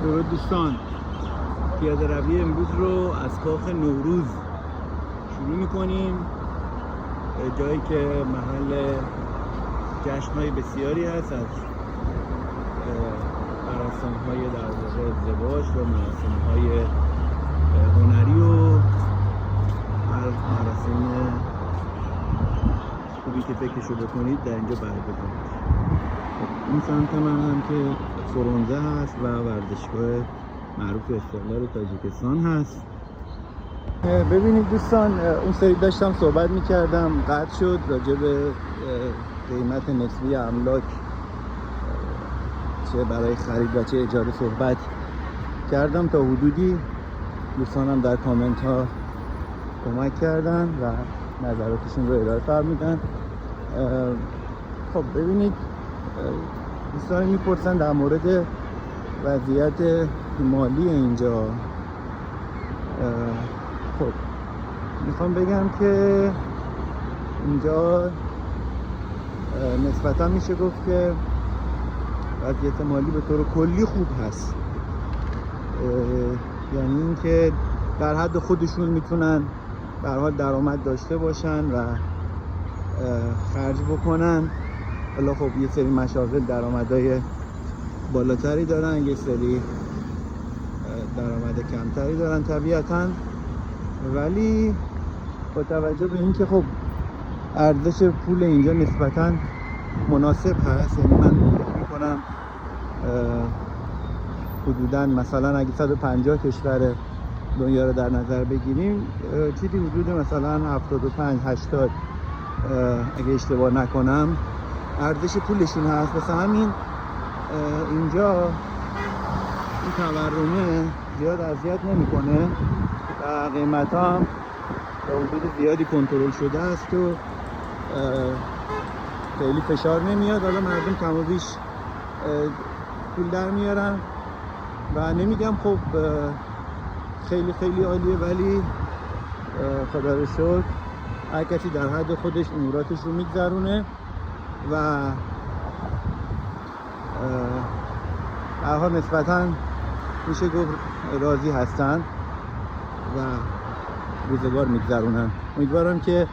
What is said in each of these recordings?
درود دوستان، پیاده روی امروز رو از کاخ نوروز شروع میکنیم، جایی که محل جشن‌های بسیاری هست از مراسم‌های در واقع ازدواج و مراسم‌های هنری و هر مراسم خوبی که فکرشو بکنید در اینجا برگزار میشه. این سمت من هم که فرونزه هست و ورزشگاه معروف استقلال تاجیکستان هست. ببینید دوستان، اون سری داشتم صحبت میکردم، قطع شد راجع به قیمت نسبی املاک، چه برای خرید و چه اجاره صحبت کردم. تا حدودی دوستانم در کامنت ها کمک کردن و نظراتشون رو ارائه فرمودن. خب ببینید، دوستان میپرسن در مورد وضعیت مالی اینجا. خب میخوام بگم که اینجا نسبتا میشه گفت که وضعیت مالی به طور کلی خوب هست، یعنی اینکه در حد خودشون میتونن به هر حال درآمد داشته باشن و خرج بکنن. حالا خب یه سری مشاغل درآمدهای بالاتری دارن، یه سری درآمد کمتری دارن طبیعتاً، ولی با توجه به اینکه خب ارزش پول اینجا نسبتاً مناسب هست، یعنی من فکر میکنم حدوداً مثلا اگه 150 کشور دنیا رو در نظر بگیریم، چیزی حدود مثلا 75-80 اگه اشتباه نکنم ارزش پولشون هست. واسه همین اینجا این تورمه زیاد اذیت نمیکنه و قیمت ها هم به حدود زیادی کنترل شده است و خیلی فشار نمیاد. حالا مردم کم و بیش پول در میارن و نمیگم خب خیلی خیلی عالیه، ولی خدا رو شکر هر کسی در حد خودش اموراتش رو میگذرونه و در حال نسبتاً میشه گفت راضی هستن و روزگار میگذرونن. امیدوارم که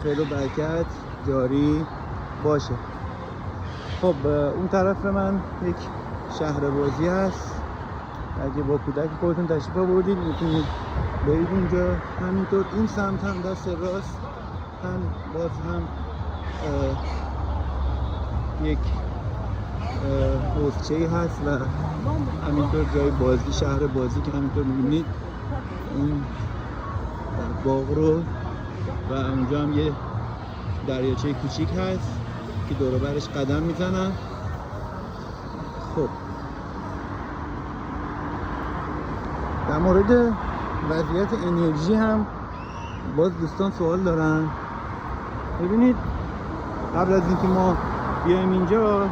خیر و برکت جاری باشه. خب اون طرف من یک شهر بازی هست، اگه با کودک خودتون تشریف آوردید میتونید برید اونجا. همینطور این سمت هم دست راست هم باز هم یک حوضچه‌ای هست و همینطور جای بازی، شهر بازی که همینطور میبینید این باغ رو، و اونجا هم یه دریاچه کوچیک هست که دور و برش قدم میزنن. خب در مورد وضعیت انرژی هم باز دوستان سوال دارن. ببینید، قبل از اینکه ما بیایم اینجا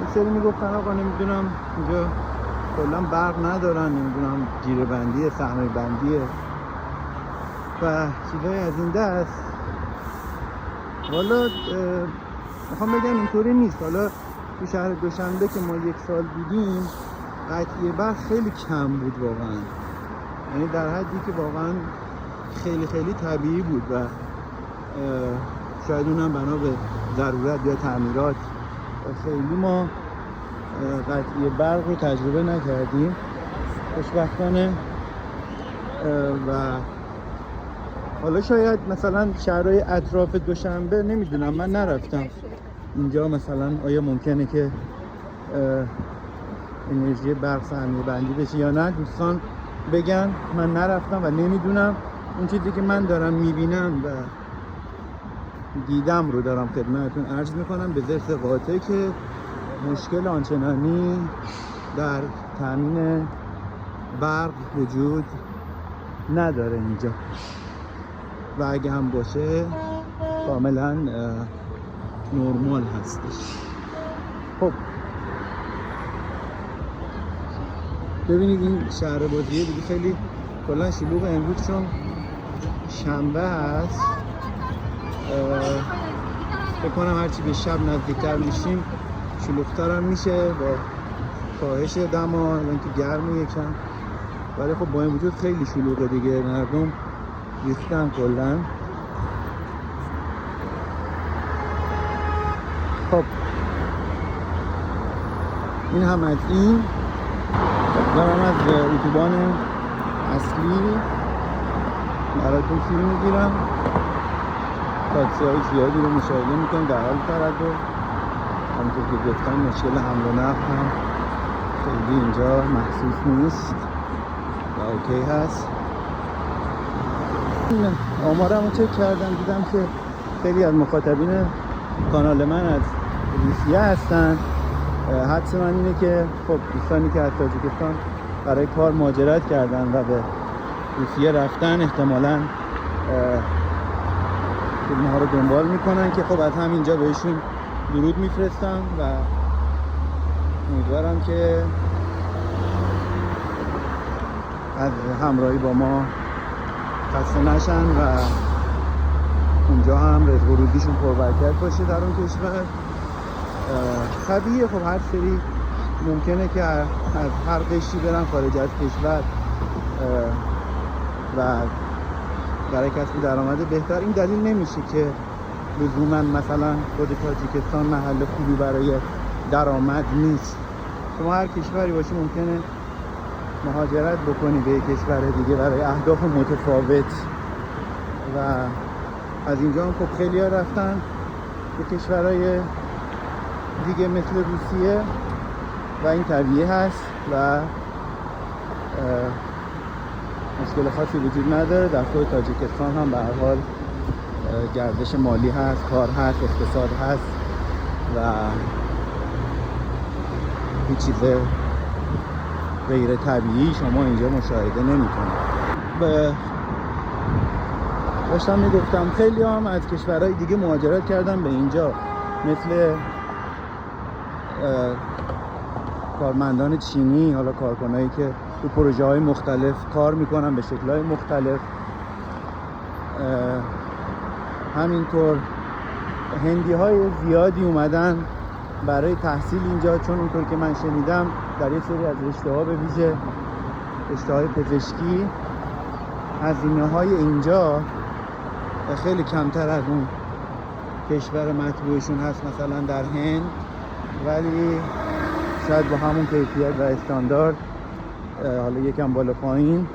یه سری میگفتن آقا نمیدونم اینجا کلا برق ندارن، نمیدونم جیره بندیه، سهمه بندیه و چیزهای از این دست. حالا میخوام بگم اینطوری نیست. حالا تو شهر دوشنبه که ما یک سال بودیم قطعی برق خیلی کم بود واقعا، یعنی در حدی که واقعا خیلی خیلی طبیعی بود و شاید اونم بنا به ضرورت یا تعمیرات خیلی ما قطعی برق رو تجربه نکردیم خوشبختانه. و حالا شاید مثلا شهرهای اطراف دوشنبه، نمیدونم، من نرفتم اینجا، مثلا آیا ممکنه که انرژی برق سهمیه بندی بشه یا نه، دوستان بگن. من نرفتم و نمیدونم. اون چیزی که من دارم میبینم و دیدم رو دارم خدمتتون عرض میکنم. به ذرس قاطع که مشکل آنچنانی در تامین برق وجود نداره اینجا و اگه هم باشه کاملا نرمال هستش. خب ببینید این شهر بازیه دیگه خیلی کلا شلوغ. امروز چون شنبه هست فکر کنم هرچی به شب نزدیکتر میشیم شلوغ‌تر هم میشه با کاهش دما، الان که گرمه یکم، ولی خب با این وجود خیلی شلوغه دیگه، مردم ریختن کلا. خب این هم از این. دارم از اتوبان اصلی براتون فیلم میگیرم. تاکسی های زیادی رو مشاهده میکنم در حال تردد. همونطور که گفتم مشکل حمل و نقل هم خیلی اینجا محسوس نیست و اوکی هست. آمارم رو چک کردم، دیدم که خیلی از مخاطبین کانال من از روسیه هستن. حدس من اینه که خب دوستانی که از تاجیکستان برای کار مهاجرت کردن و به روسیه رفتن احتمالاً فیلم ها رو دنبال میکنن که خب از همینجا بهشون درود میفرستم و امیدوارم که از همراهی با ما خسته نشن و اونجا هم رزق و روزیشون پربرکت باشه در اون کشور. طبیعیه خب هر سری ممکنه که از هر قشری برن خارج از کشور و برای کسب درآمد بهتر. این دلیل نمیشه که لزوما مثلا خود تاجیکستان محل خوبی برای درآمد نیست. شما هر کشوری باشی ممکنه مهاجرت بکنی به یک کشور دیگه برای اهداف متفاوت و از اینجا هم خب خیلی ها رفتن به کشورهای دیگه مثل روسیه و این طبیعی هست و مشکل خاصی وجود نداره. در خود تاجیکستان هم به هر حال گردش مالی هست، کار هست، اقتصاد هست و هیچ چیز غیر طبیعی شما اینجا مشاهده نمی‌کنید. داشتم میگفتم خیلی هم از کشورهای دیگه مهاجرت کردن به اینجا، مثل کارمندان چینی، حالا کارکنایی که تو پروژه های مختلف کار میکنن به شکل های مختلف. همینطور هندی های زیادی اومدن برای تحصیل اینجا، چون اونطور که من شنیدم در یک سری از رشته ها به ویژه رشته های پزشکی هزینه های اینجا خیلی کمتر از اون کشور مطبوعشون هست مثلا در هند، ولی شاید با همون کیفیت و استاندارد حالا یکم بالا پایین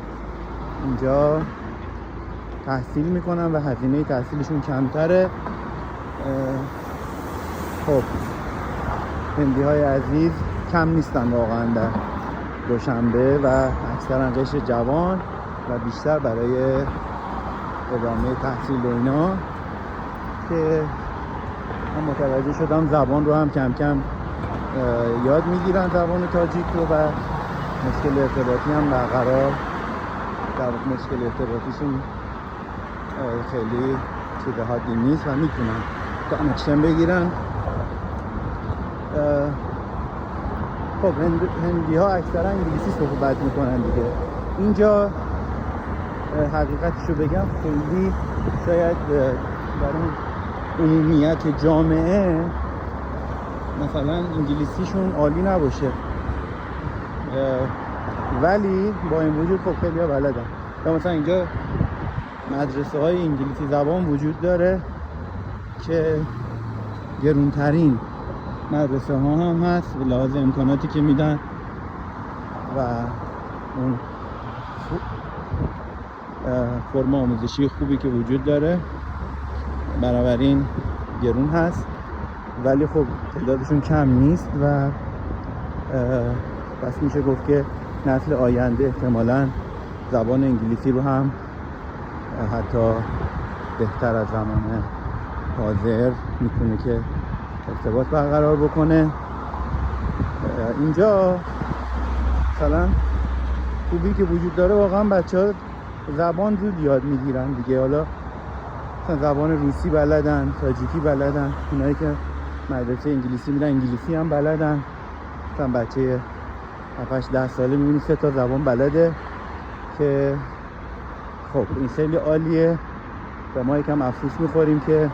اینجا تحصیل میکنن و هزینه تحصیلشون کمتره. خب هندی های عزیز کم نیستن واقعا در دوشنبه و اکثرا قشر جوان و بیشتر برای ادامه تحصیل و اینا، که من متوجه شدم زبان رو هم کم کم یاد میگیرن، زبان تاجیک رو، و مشکل ارتباطی هم برقرار، در مشکل ارتباطیشون خیلی چیز حادی نیست و میتونن کانکشن بگیرن. خب هندی ها اکثرا انگلیسی صحبت میکنن دیگه. اینجا حقیقتش رو بگم خیلی شاید در اون عمومیت جامعه مثلا انگلیسیشون عالی نباشه، ولی با این وجود خب خیلی ها بلدن. یا مثلا اینجا مدرسه های انگلیسی زبان وجود داره که گرونترین مدرسه ها هم هست به لحاظ امکاناتی که میدن و اون فرم آموزشی خوبی که وجود داره، بنابراین گرون هست، ولی خب تعدادشون کم نیست و بس میشه گفت که نسل آینده احتمالاً زبان انگلیسی رو هم حتی بهتر از زمان حاضر میتونه که ارتباط برقرار بکنه. اینجا مثلا خوبی که وجود داره واقعا بچه‌ها زبان زود یاد میگیرن دیگه. حالا مثلا زبان روسی بلدن، تاجیکی بلدن، اونایی که مدرسه انگلیسی میرن انگلیسی هم بلدن. مثلا بچه 7-10 ساله میبینی 3 تا زبان بلده که خب این خیلی عالیه. و ما یکم افسوس میخوریم که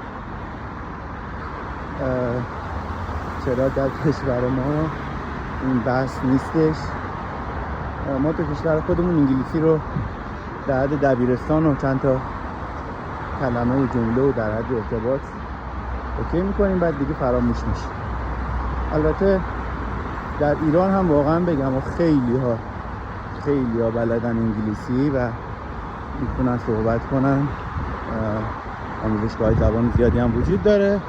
چرا در کشور ما این بحث نیستش. ما تو کشور خودمون انگلیسی رو در حد دبیرستان و چند تا کلمه و جمله و در حد ارتباط اوکی میکنیم، بعد دیگه فراموش میشه. البته در ایران هم واقعا بگم و خیلی ها بلدن انگلیسی و میتونن صحبت کنن. آموزشگاه زبان زیادی هم وجود داره،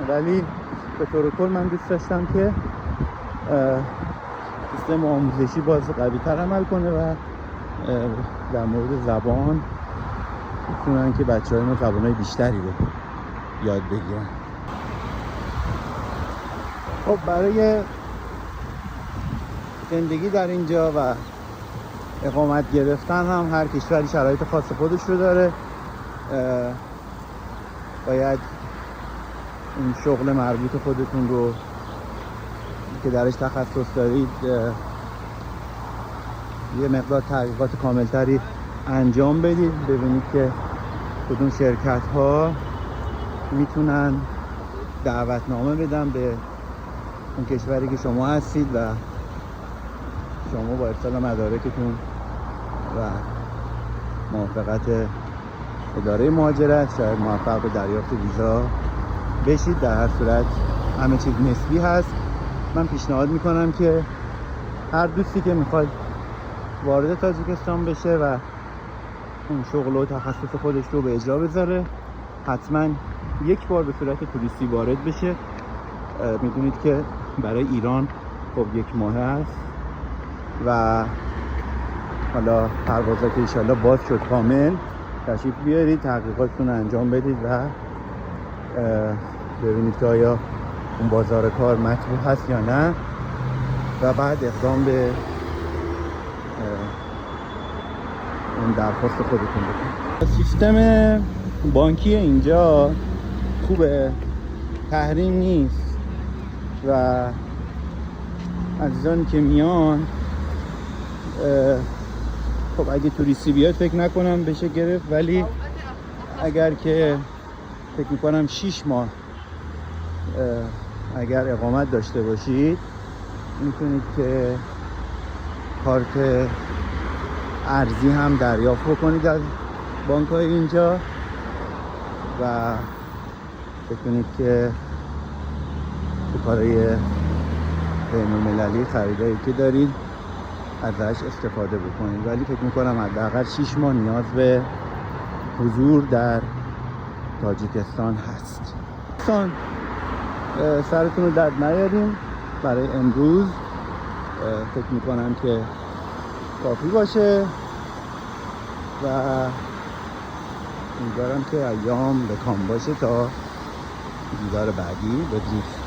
ولی به طور کل من دوست داشتم که سیستم آموزشی باز قوی تر عمل کنه و در مورد زبان میتونن که بچه های ما زبانهای بیشتری رو یاد بگیرن. خب برای زندگی در اینجا و اقامت گرفتن هم هر کشوری شرایط خاص خودش رو داره. باید این شغل مربوط خودتون رو که درش تخصص دارید یه مقدار تحقیقات کاملتری انجام بدید، ببینید که کدوم شرکت ها میتونن دعوتنامه بدن به اون کشوری که شما هستید و شما با ارسال مدارکتون و موافقت اداره مهاجرت شاید موفق به دریافت ویزا بشید. در هر صورت همه چیز نسبی هست. من پیشنهاد میکنم که هر دوستی که میخواد وارد تاجیکستان بشه و اون شغل و تخصص خودش رو به اجرا بذاره، حتما یک بار به صورت توریستی وارد بشه. میدونید که برای ایران خب 1 ماه هست و حالا پروازات انشالله باز شد کامل، تشریف بیارید، تحقیقاتتون رو انجام بدید و ببینید که آیا اون بازار کار مطبوع هست یا نه و بعد اقدام به اون درخواست خودتون بکنید. سیستم بانکی اینجا خوبه، تحریم نیست و عزیزانی که میان خب اگه توریستی بیاد فکر نکنم بشه گرفت، ولی اگر که فکر میکنم 6 ماه اگر اقامت داشته باشید میتونید که کارت ارزی هم دریافت بکنید از بانک های اینجا و بتونید که به کارهای بین‌المللی خریدایی که دارید ازش استفاده بکنید. ولی فکر میکنم حداقل 6 ماه نیاز به حضور در تاجیکستان هست. سرتون رو درد نیاریم برای امروز، فکر میکنم که کافی باشه و امیدوارم که ایام به کام باشه تا دیدار بعدی. بدرود.